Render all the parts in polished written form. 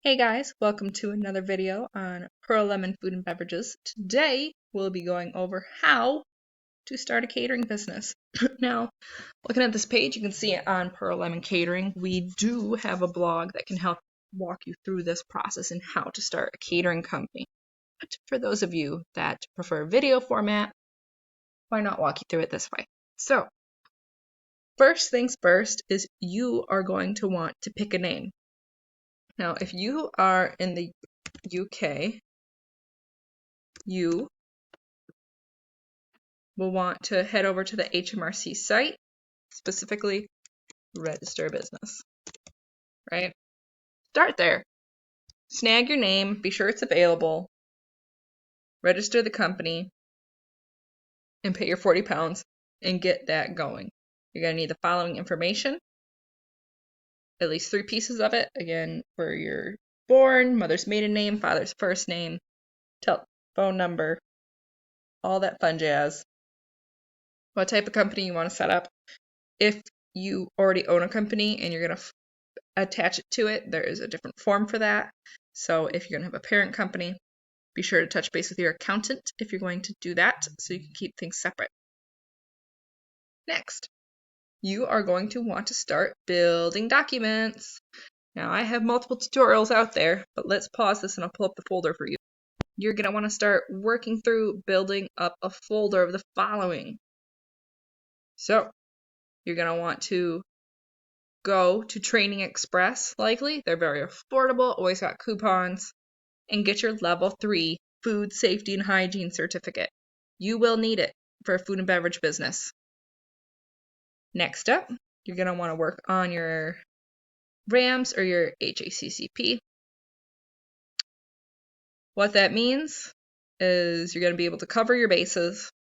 Hey guys, welcome to another video on Pearl Lemon Food and Beverages. Today we'll be going over how to start a catering business. Now, looking at this page, you can see it on Pearl Lemon Catering. We do have a blog that can help walk you through this process and how to start a catering company. But for those of you that prefer video format, why not walk you through it this way? So, first things first is you are going to want to pick a name. Now, if you are in the UK, you will want to head over to the HMRC site, specifically register a business, right? Start there. Snag your name, be sure it's available, register the company, and pay your 40 pounds and get that going. You're going to need the following information, at least 3 pieces of it. Again, where you're born, mother's maiden name, father's first name, telephone number, all that fun jazz. What type of company you want to set up. If you already own a company and you're going to attach it to it, there is a different form for that. So if you're going to have a parent company, be sure to touch base with your accountant if you're going to do that so you can keep things separate. Next, you are going to want to start building documents. Now, I have multiple tutorials out there, but let's pause this and I'll pull up the folder for you. You're going to want to start working through building up a folder of the following. So, you're going to want to go to Training Express, likely. They're very affordable, always got coupons, and get your level 3 food safety and hygiene certificate. You will need it for a food and beverage business. Next up, you're going to want to work on your RAMs or your HACCP. What that means is you're going to be able to cover your bases,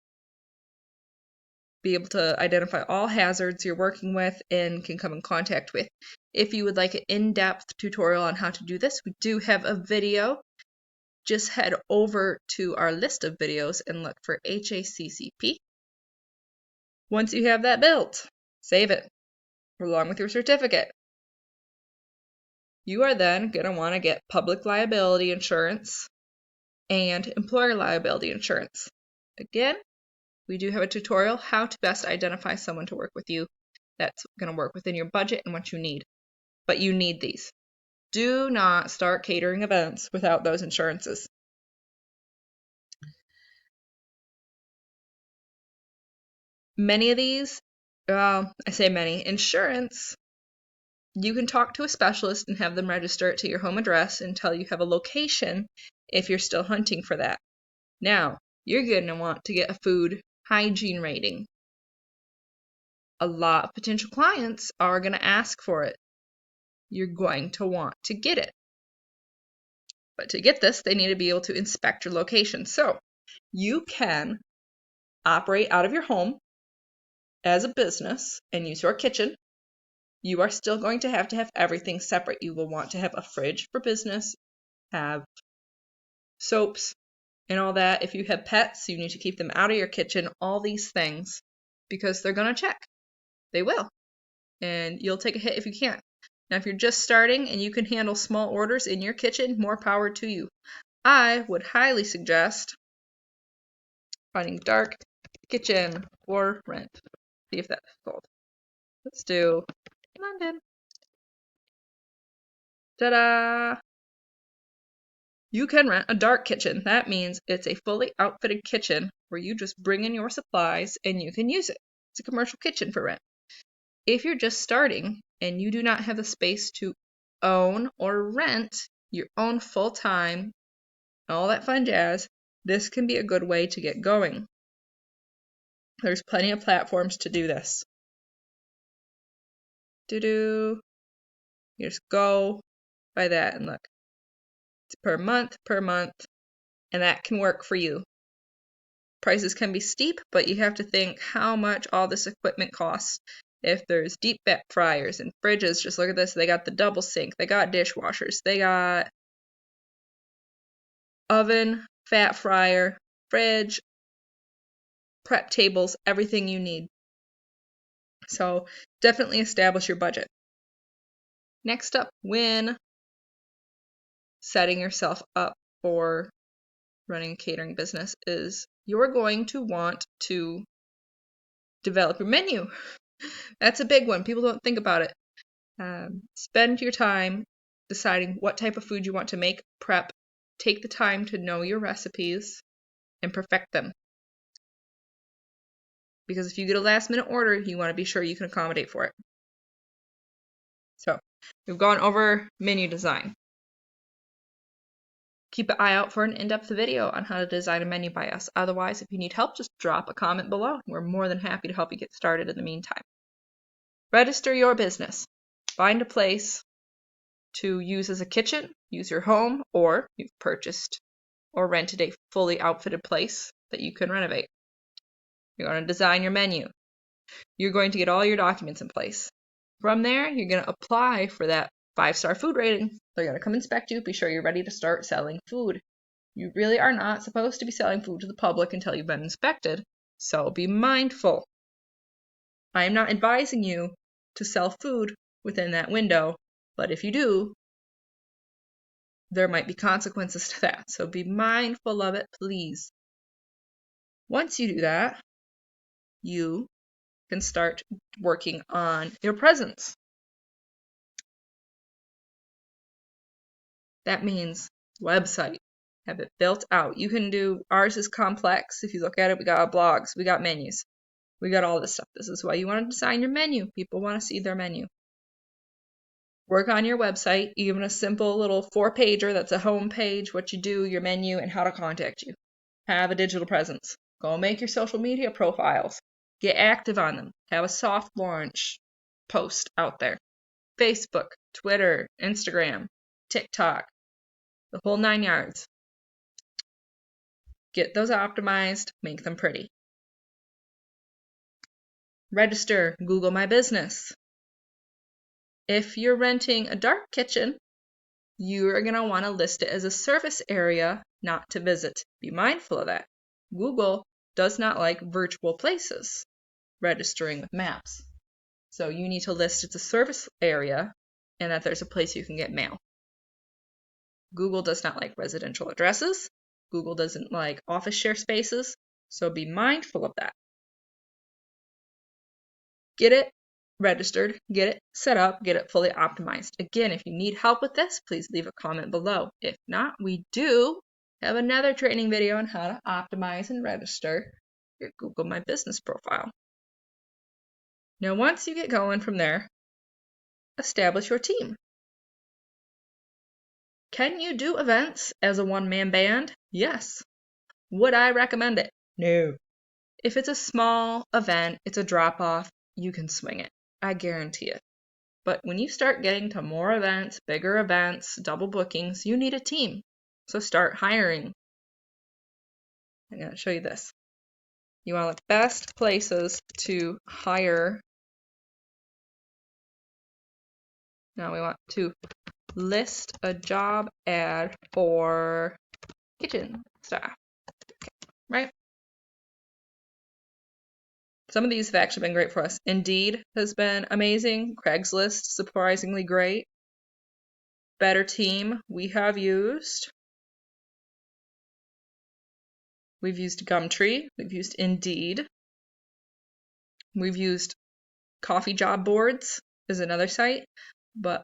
be able to identify all hazards you're working with and can come in contact with. If you would like an in-depth tutorial on how to do this, we do have a video. Just head over to our list of videos and look for HACCP. Once you have that built, save it along with your certificate. You are then going to want to get public liability insurance and employer liability insurance. Again, we do have a tutorial how to best identify someone to work with you that's going to work within your budget and what you need. But you need these. Do not start catering events without those insurances. Many of these, I say many, insurance, you can talk to a specialist and have them register it to your home address until you have a location if you're still hunting for that. Now, you're going to want to get a food hygiene rating. A lot of potential clients are going to ask for it. You're going to want to get it. But to get this, they need to be able to inspect your location. So, you can operate out of your home as a business and use your kitchen. You are still going to have everything separate. You will want to have a fridge for business, have soaps and all that. If you have pets, you need to keep them out of your kitchen, all these things, because they're going to check. They will. And you'll take a hit if you can't. Now, if you're just starting and you can handle small orders in your kitchen, more power to you. I would highly suggest finding dark kitchen for rent. See if that's sold. Let's do London. Ta-da! You can rent a dark kitchen. That means it's a fully outfitted kitchen where you just bring in your supplies and you can use it. It's a commercial kitchen for rent. If you're just starting and you do not have the space to own or rent your own full-time, all that fun jazz, this can be a good way to get going. There's plenty of platforms to do this. You just go by that and look. It's per month, and that can work for you. Prices can be steep, but you have to think how much all this equipment costs. If there's deep fat fryers and fridges, just look at this. They got the double sink. They got dishwashers. They got oven, fat fryer, fridge, prep tables, everything you need. So definitely establish your budget. Next up, when setting yourself up for running a catering business is you're going to want to develop your menu. That's a big one. People don't think about it. Spend your time deciding what type of food you want to make, prep. Take the time to know your recipes and perfect them. Because if you get a last minute order, you want to be sure you can accommodate for it. So, we've gone over menu design. Keep an eye out for an in-depth video on how to design a menu by us. Otherwise, if you need help, just drop a comment below. We're more than happy to help you get started in the meantime. Register your business. Find a place to use as a kitchen, use your home, or you've purchased or rented a fully outfitted place that you can renovate. You're going to design your menu. You're going to get all your documents in place. From there, you're going to apply for that 5-star food rating. They're going to come inspect you, be sure you're ready to start selling food. You really are not supposed to be selling food to the public until you've been inspected, so be mindful. I am not advising you to sell food within that window, but if you do, there might be consequences to that, so be mindful of it, please. Once you do that, you can start working on your presence. That means website. Have it built out. You can do, ours is complex. If you look at it, we got blogs, we got menus, we got all this stuff. This is why you want to design your menu. People want to see their menu. Work on your website, even a simple little 4-pager that's a home page, what you do, your menu, and how to contact you. Have a digital presence. Go make your social media profiles. Get active on them. Have a soft launch post out there. Facebook, Twitter, Instagram, TikTok, the whole 9 yards. Get those optimized, make them pretty. Register Google My Business. If you're renting a dark kitchen, you're going to want to list it as a service area, not to visit. Be mindful of that. Google does not like virtual places registering with maps. So you need to list it's a service area and that there's a place you can get mail. Google does not like residential addresses. Google doesn't like office share spaces. So be mindful of that. Get it registered, get it set up, get it fully optimized. Again, if you need help with this, please leave a comment below. If not, we do have another training video on how to optimize and register your Google My Business profile. Now, once you get going from there, establish your team. Can you do events as a one-man band? Yes. Would I recommend it? No. If it's a small event, it's a drop-off, you can swing it. I guarantee it. But when you start getting to more events, bigger events, double bookings, you need a team. So start hiring. I'm going to show you this. You want the best places to hire. Now we want to list a job ad for kitchen staff. Okay, right? Some of these have actually been great for us. Indeed has been amazing. Craigslist, surprisingly great. Better Team, we have used. We've used Gumtree. We've used Indeed. We've used Coffee Job Boards is another site. But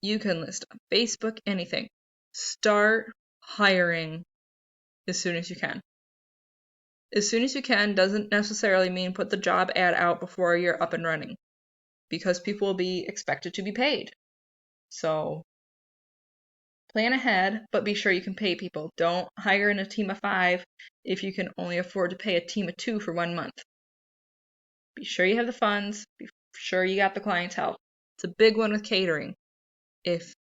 you can list on Facebook, anything. Start hiring as soon as you can. As soon as you can doesn't necessarily mean put the job ad out before you're up and running, because people will be expected to be paid. So plan ahead, but be sure you can pay people. Don't hire in a team of 5 if you can only afford to pay a team of 2 for 1 month. Be sure you have the funds. Be sure you got the clientele. It's a big one with catering. If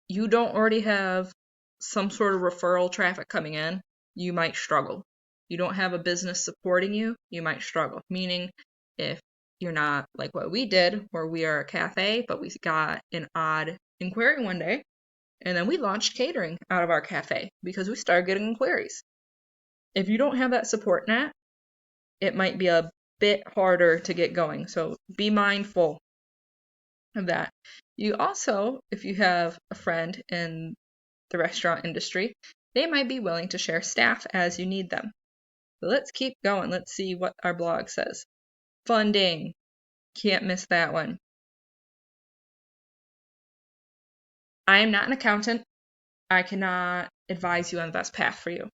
you don't already have some sort of referral traffic coming in, you might struggle. You don't have a business supporting you, you might struggle. Meaning, if you're not like what we did, where we are a cafe, but we got an odd inquiry one day, and then we launched catering out of our cafe because we started getting inquiries. If you don't have that support net, it might be a bit harder to get going. So be mindful of that. You also, if you have a friend in the restaurant industry, they might be willing to share staff as you need them. But let's keep going. Let's see what our blog says. Funding. Can't miss that one. I am not an accountant. I cannot advise you on the best path for you.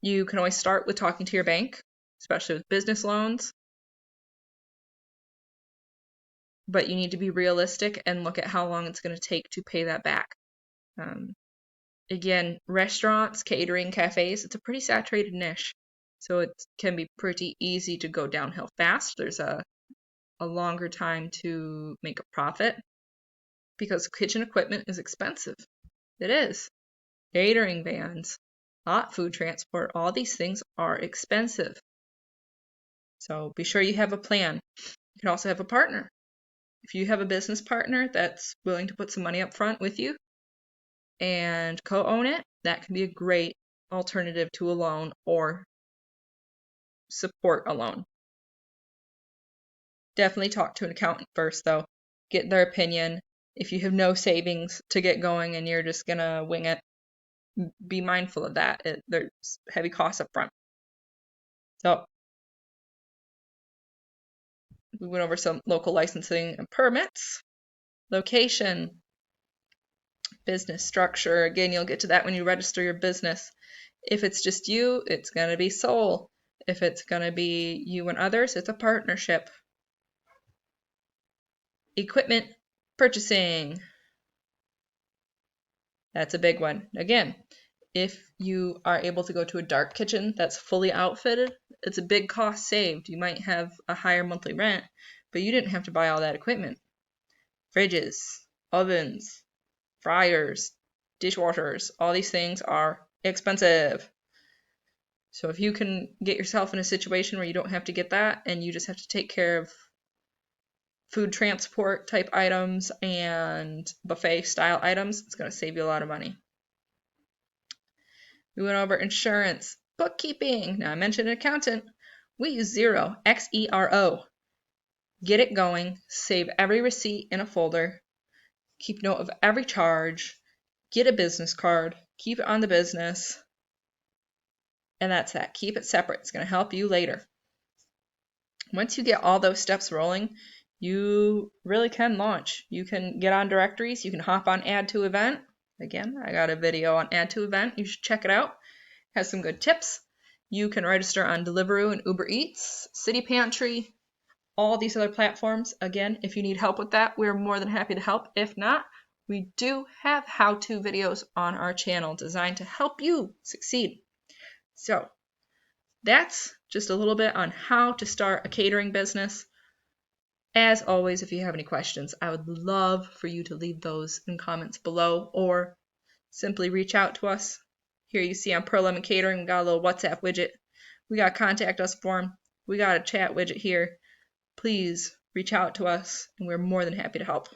You can always start with talking to your bank, especially with business loans. But you need to be realistic and look at how long it's going to take to pay that back. Again, restaurants, catering, cafes, it's a pretty saturated niche. So it can be pretty easy to go downhill fast. There's a longer time to make a profit because kitchen equipment is expensive. It is. Catering vans, hot food transport, all these things are expensive. So be sure you have a plan. You can also have a partner. If you have a business partner that's willing to put some money up front with you and co-own it, that can be a great alternative to a loan or support a loan. Definitely talk to an accountant first, though. Get their opinion. If you have no savings to get going and you're just going to wing it, be mindful of that. There's heavy costs up front. So we went over some local licensing and permits. Location, business structure. Again, you'll get to that when you register your business. If it's just you, it's going to be sole. If it's going to be you and others, it's a partnership. Equipment purchasing. That's a big one. Again, if you are able to go to a dark kitchen that's fully outfitted, it's a big cost saved. You might have a higher monthly rent, but you didn't have to buy all that equipment. Fridges, ovens, fryers, dishwashers, all these things are expensive. So if you can get yourself in a situation where you don't have to get that and you just have to take care of food transport type items and buffet style items, it's going to save you a lot of money. We went over insurance, bookkeeping. Now I mentioned an accountant. We use Xero, Xero. Get it going, save every receipt in a folder, keep note of every charge, get a business card, keep it on the business, and that's that. Keep it separate. It's going to help you later. Once you get all those steps rolling, you really can launch. You can get on directories. You can hop on Add to Event. Again, I got a video on Add to Event. You should check it out. It has some good tips. You can register on Deliveroo and Uber Eats, City Pantry, all these other platforms. Again, if you need help with that, we're more than happy to help. If not, we do have how-to videos on our channel designed to help you succeed. So that's just a little bit on how to start a catering business. As always, if you have any questions, I would love for you to leave those in comments below or simply reach out to us. Here you see on Pearl Lemon Catering, we got a little WhatsApp widget. We got a contact us form. We got a chat widget here. Please reach out to us, and we're more than happy to help.